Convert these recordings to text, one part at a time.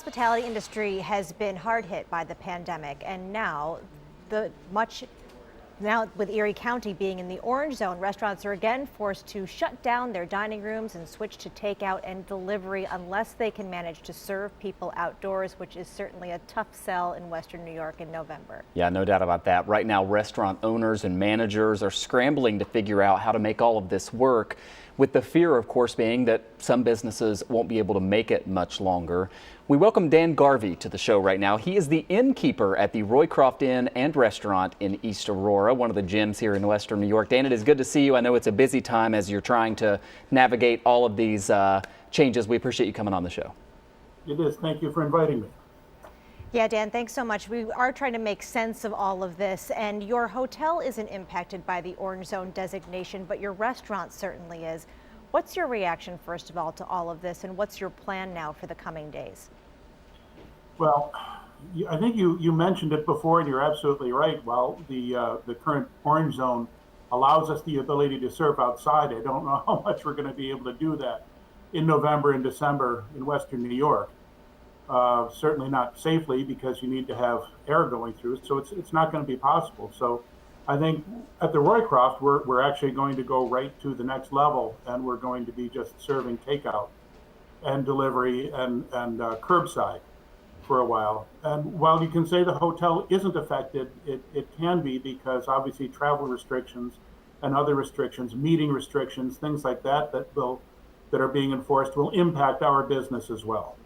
Hospitality industry has been hard hit by the pandemic, and now with Erie County being in the orange zone, restaurants are again forced to shut down their dining rooms and switch to takeout and delivery unless they can manage to serve people outdoors, which is certainly a tough sell in Western New York in November. Yeah, no doubt about that. Right now, restaurant owners and managers are scrambling to figure out how to make all of this work, with the fear, of course, being that some businesses won't be able to make it much longer. We welcome Dan Garvey to the show right now. He is the innkeeper at the Roycroft Inn and Restaurant in East Aurora, one of the gyms here in Western New York. Dan, it is good to see you. I know it's a busy time as you're trying to navigate all of these changes. We appreciate you coming on the show. It is. Thank you for inviting me. Yeah, Dan, thanks so much. We are trying to make sense of all of this, and your hotel isn't impacted by the orange zone designation, but your restaurant certainly is. What's your reaction, first of all, to all of this, and what's your plan now for the coming days? Well, I think you mentioned it before, and you're absolutely right. While the current orange zone allows us the ability to serve outside, I don't know how much we're going to be able to do that in November and December in Western New York. Certainly not safely, because you need to have air going through, so it's not going to be possible. So I think at the Roycroft, we're actually going to go right to the next level, and we're going to be just serving takeout and delivery and curbside for a while. And while you can say the hotel isn't affected, it can be, because obviously travel restrictions and other restrictions, meeting restrictions, things like that that are being enforced will impact our business as well.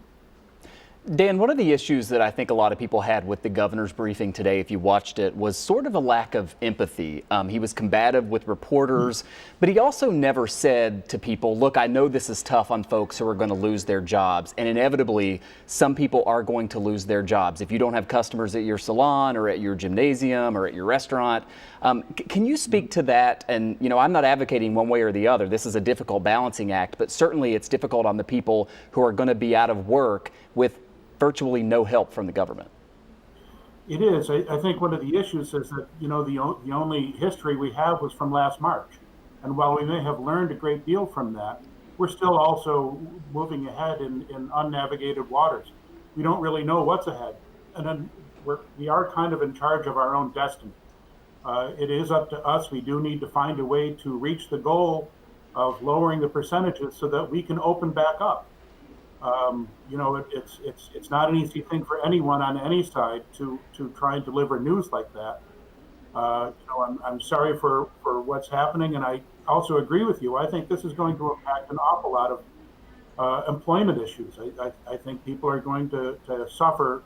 Dan, one of the issues that I think a lot of people had with the governor's briefing today, if you watched it, was sort of a lack of empathy. He was combative with reporters, but he also never said to people, look, I know this is tough on folks who are going to lose their jobs, and inevitably some people are going to lose their jobs. If you don't have customers at your salon or at your gymnasium or at your restaurant, can you speak to that? And, you know, I'm not advocating one way or the other. This is a difficult balancing act, but certainly it's difficult on the people who are going to be out of work with virtually no help from the government. It is. I think one of the issues is that, you know, the only history we have was from last March. And while we may have learned a great deal from that, we're still also moving ahead in unnavigated waters. We don't really know what's ahead. And then we are kind of in charge of our own destiny. It is up to us. We do need to find a way to reach the goal of lowering the percentages so that we can open back up. You know, it's not an easy thing for anyone on any side to try and deliver news like that. You know, I'm sorry for what's happening, and I also agree with you. I think this is going to impact an awful lot of employment issues. I think people are going to suffer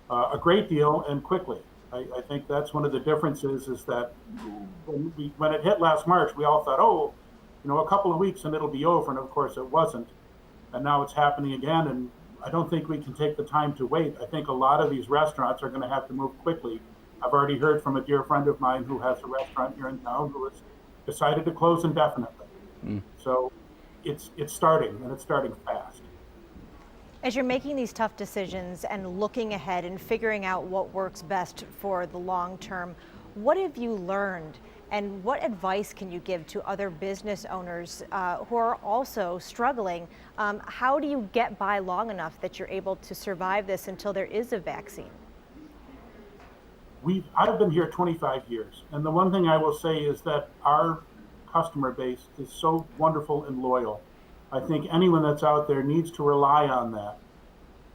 a great deal and quickly. I think that's one of the differences, is that when it hit last March, we all thought, oh, you know, a couple of weeks and it'll be over, and of course it wasn't. And now it's happening again, and I don't think we can take the time to wait. I think a lot of these restaurants are going to have to move quickly. I've already heard from a dear friend of mine who has a restaurant here in town who has decided to close indefinitely. So it's starting, and it's starting fast. As you're making these tough decisions and looking ahead and figuring out what works best for the long term, what have you learned? And what advice can you give to other business owners who are also struggling? How do you get by long enough that you're able to survive this until there is a vaccine? I've been here 25 years, and the one thing I will say is that our customer base is so wonderful and loyal. I think anyone that's out there needs to rely on that.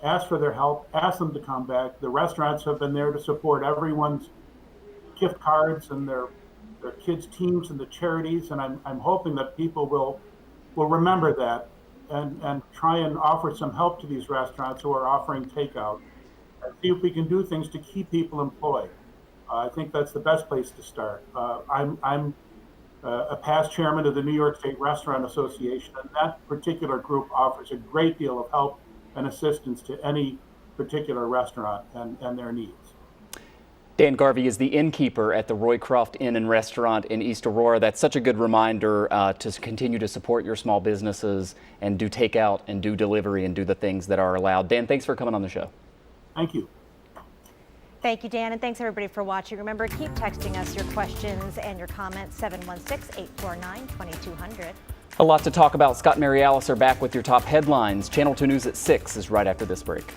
Ask for their help, ask them to come back. The restaurants have been there to support everyone's gift cards and their kids' teams and the charities, and I'm hoping that people will remember that and try and offer some help to these restaurants who are offering takeout, and see if we can do things to keep people employed. I think that's the best place to start. I'm a past chairman of the New York State Restaurant Association, and that particular group offers a great deal of help and assistance to any particular restaurant and their needs. Dan Garvey is the innkeeper at the Roycroft Inn and Restaurant in East Aurora. That's such a good reminder to continue to support your small businesses and do takeout and do delivery and do the things that are allowed. Dan, thanks for coming on the show. Thank you. Thank you, Dan, and thanks everybody for watching. Remember, keep texting us your questions and your comments, 716-849-2200. A lot to talk about. Scott and Mary Alice are back with your top headlines. Channel 2 News at 6 is right after this break.